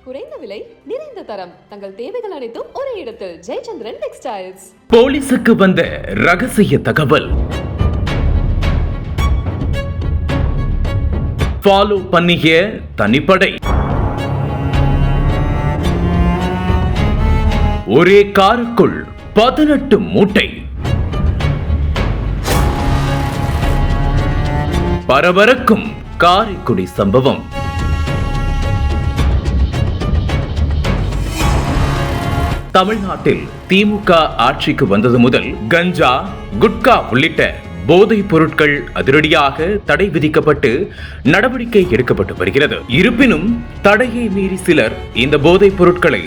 குறைந்த விலை நிறைந்த தரம் தங்கள் தேவைகள் அனைத்தும் ஒரே இடத்தில் ஜெயச்சந்திரன் டெக்ஸ்டைல்ஸ். போலீசுக்கு வந்த ரகசிய தகவல். ஃபாலோ பண்ணிய தனிப்படை. ஒரே காருக்குள் 18 மூட்டை. பரபரக்கும் காரைக்குடி சம்பவம். தமிழ்நாட்டில் திமுக ஆட்சிக்கு வந்தது முதல் கஞ்சா, குட்கா உள்ளிட்ட போதைப் பொருட்கள் அதிரடியாக தடை விதிக்கப்பட்டு நடவடிக்கை எடுக்கப்பட்டு வருகிறது. இருப்பினும் தடையை மீறி சிலர் இந்த போதைப் பொருட்களை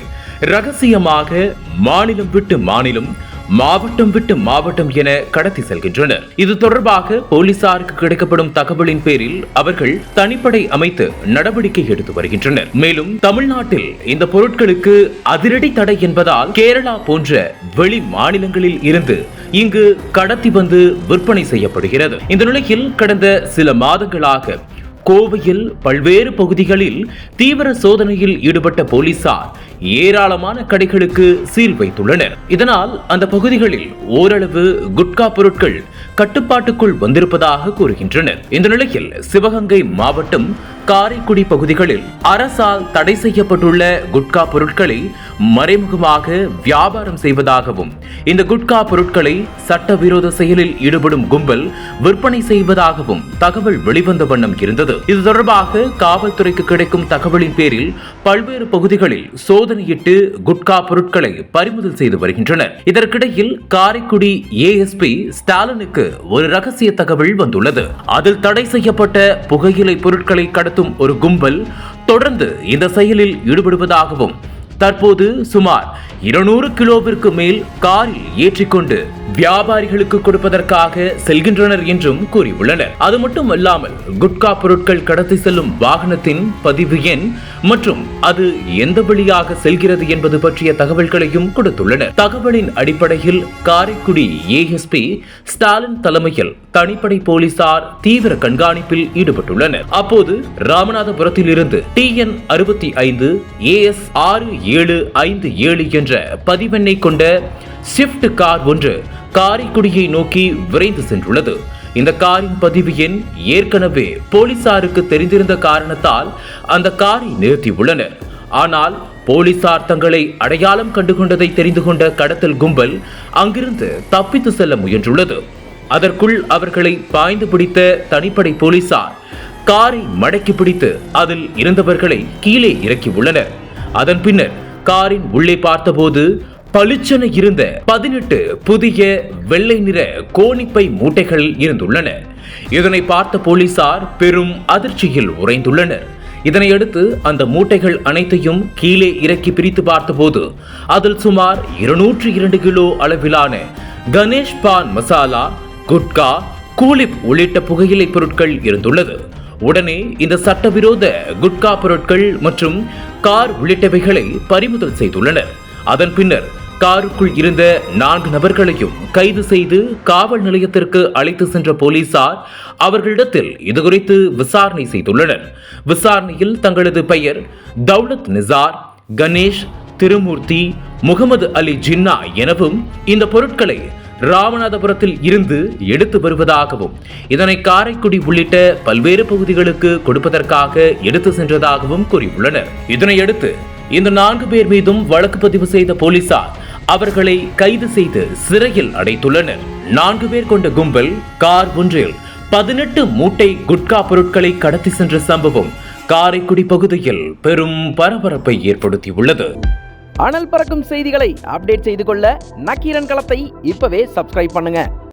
ரகசியமாக மாநிலம் விட்டு மாநிலம், மாவட்டம் விட்டு மாவட்டம் என கடத்தி செல்கின்றனர். இது தொடர்பாக போலீசாருக்கு கிடைக்கப்படும் தகவலின் பேரில் அவர்கள் தனிப்படை அமைத்து நடவடிக்கை எடுத்து வருகின்றனர். மேலும் தமிழ்நாட்டில் இந்த பொருட்களுக்கு அதிரடி தடை என்பதால் கேரளா போன்ற வெளி மாநிலங்களில் இருந்து இங்கு கடத்தி வந்து விற்பனை செய்யப்படுகிறது. இந்த நிலையில் கடந்த சில மாதங்களாக கோவையில் பல்வேறு பகுதிகளில் தீவிர சோதனையில் ஈடுபட்ட போலீசார் ஏராளமான கடைகளுக்கு சீல் வைத்துள்ளனர். இதனால் அந்த பகுதிகளில் ஓரளவு குட்கா பொருட்கள் கட்டுப்பாட்டுக்குள் வந்திருப்பதாக கூறுகின்றனர். இந்த நிலையில் சிவகங்கை மாவட்டம் காரைக்குடி பகுதிகளில் அரசால் தடை செய்யப்பட்டுள்ள குட்கா பொருட்களை மறைமுகமாக வியாபாரம் செய்வதாகவும், இந்த குட்கா பொருட்களை சட்டவிரோத செயலில் ஈடுபடும் கும்பல் விற்பனை செய்வதாகவும் தகவல் வெளிவந்த வண்ணம் இருந்தது. இது தொடர்பாக காவல்துறைக்கு கிடைக்கும் தகவலின் பேரில் பல்வேறு பகுதிகளில் சோதனையிட்டு குட்கா பொருட்களை பறிமுதல் செய்து வருகின்றனர். இதற்கிடையில் காரைக்குடி ஏஎஸ்பி ஸ்டாலினுக்கு ஒரு ரகசிய தகவல் வந்துள்ளது. அதில் தடை செய்யப்பட்ட புகையிலை பொருட்களை கடத்தும் ஒரு கும்பல் தொடர்ந்து இந்த செயலில் ஈடுபடுவதாகவும், தற்போது சுமார் 200 கிலோவிற்கு மேல் காரில் ஏற்றிக்கொண்டு வியாபாரிகளுக்கு கொடுப்பதற்காக செல்கின்றனர் என்றும் கூறியுள்ளனர். அது மட்டுமல்லாமல் குட்கா பொருட்கள் கடத்தி செல்லும் வாகனத்தின் பதிவு எண் மற்றும் அது எந்த வழியாக செல்கிறது என்பது பற்றிய தகவல்களையும் கொடுத்துள்ளனர். தகவலின் அடிப்படையில் காரைக்குடி ஏஎஸ்பி ஸ்டாலின் தலைமையில் தனிப்படை போலீசார் தீவிர கண்காணிப்பில் ஈடுபட்டுள்ளனர். அப்போது ராமநாதபுரத்தில் இருந்து TN 65 AS 6757 என்ற பதிவெண்ணை கொண்ட ஸ்விஃப்ட் கார் ஒன்று காரைக்குடியை நோக்கி விரைந்து சென்றுள்ளது. இந்த காரின் பதிவு எண் ஏற்கனவே போலீசாருக்கு தெரிந்திருந்த காரணத்தால் அந்த காரை நிறுத்தியுள்ளனர். ஆனால் போலீசார் தங்களை அடையாளம் கண்டுகொண்டதை தெரிந்து கொண்ட கடத்தல் கும்பல் அங்கிருந்து தப்பித்து செல்ல முயன்றுள்ளது. அதற்குள் அவர்களை பாய்ந்து பிடித்த தனிப்படை போலீசார் காரை மடக்கி பிடித்து அதில் இருந்தவர்களை கீழே இறக்கியுள்ளனர். அதன் பின்னர் காரின் உள்ளே பார்த்தபோது பளிச்சென இருந்த 18 புதிய வெள்ளை நிற கோணிப்பை மூட்டைகள் இருந்துள்ளன. இதனை பார்த்த போலீசார் பெரும் அதிர்ச்சியில் உறைந்துள்ளனர். இதனையடுத்து அந்த மூட்டைகள் அனைத்தையும் கீழே இறக்கி பிரித்து பார்த்தபோது அதில் சுமார் 202 கிலோ அளவிலான கணேஷ் பான் மசாலா, குட்கா, கூலிப் உள்ளிட்ட புகையிலை பொருட்கள் இருந்துள்ளது. உடனே இந்த சட்டவிரோத குட்கா பொருட்கள் மற்றும் கார் உள்ளிட்டவைகளை பறிமுதல் செய்துள்ளனர். அதன் பின்னர் காருக்குள் இருந்த 4 நபர்களையும் கைது செய்து காவல் நிலையத்திற்கு அழைத்து சென்ற போலீசார் அவர்களிடத்தில் இதுகுறித்து விசாரணை செய்துள்ளனர். விசாரணையில் தங்களது பெயர் தௌலத் நிசார், கணேஷ், திருமூர்த்தி, முகமது அலி ஜின்னா எனவும் இந்த பொருட்களை ராமநாதபுரத்தில் இருந்து எடுத்து வருவதாகவும், இதனை காரைக்குடி உள்ளிட்ட பல்வேறு பகுதிகளுக்கு கொடுப்பதற்காக எடுத்து சென்றதாகவும் கூறியுள்ளனர். இதனையடுத்து இந்த 4 பேர் மீதும் வழக்கு பதிவு செய்த போலீசார் அவர்களை கைது செய்து சிறையில் அடைத்துள்ளனர். 4 பேர் கொண்ட கும்பல் கார் ஒன்றில் 18 மூட்டை குட்கா பொருட்களை கடத்தி சென்ற சம்பவம் காரைக்குடி பகுதியில் பெரும் பரபரப்பை ஏற்படுத்தியுள்ளது. அனல் பறக்கும் செய்திகளை அப்டேட் செய்து கொள்ள நக்கீரன் களத்தை இப்பவே சப்ஸ்கிரைப் பண்ணுங்க.